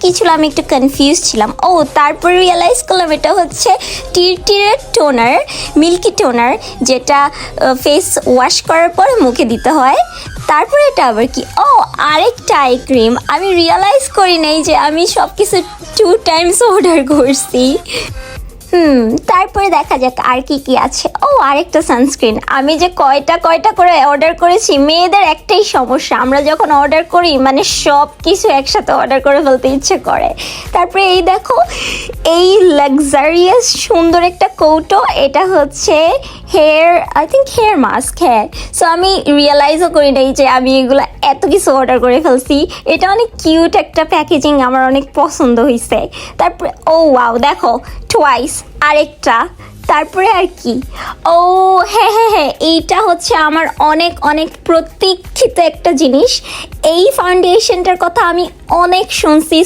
কি ছিল আমি একটু কনফিউজ ছিলাম। ও তারপরে রিয়েলাইজ করলাম এটা হচ্ছে টিরটিরের টোনার, মিল্কি টোনার, যেটা ফেস ওয়াশ করার পর মুখে দিতে হয়। তারপরে এটা আবার কি, ও আরেকটা আই ক্রিম। আমি রিয়েলাইজ করি নাই যে আমি সব কিছু 2 টাইমস অর্ডার করছি। তারপরে দেখা যাক আর কি কি আছে। ও আরেকটা সানস্ক্রিন। আমি যে কয়টা করে অর্ডার করেছি। মেয়েদের একটাই সমস্যা, আমরা যখন অর্ডার করি মানে সব কিছু একসাথে অর্ডার করে ফেলতে ইচ্ছে করে। তারপরে এই দেখো, এই লাক্সারিয়াস সুন্দর একটা কৌটো, এটা হচ্ছে hair, I think hair mask. হ্যাঁ, সো আমি রিয়েলাইজও করি নাই যে আমি এগুলো এত কিছু অর্ডার করে ফেলছি। এটা অনেক কিউট একটা প্যাকেজিং, আমার অনেক পছন্দ হয়েছে। তারপরে ও ওয়াও, দেখো টুয়াইস আরেকটা। তারপরে আর কি, ও হ্যাঁ হ্যাঁ হ্যাঁ, এইটা হচ্ছে আমার অনেক অনেক প্রতীক্ষিত একটা জিনিস। এই ফাউন্ডেশনটার কথা আমি অনেক শুনছি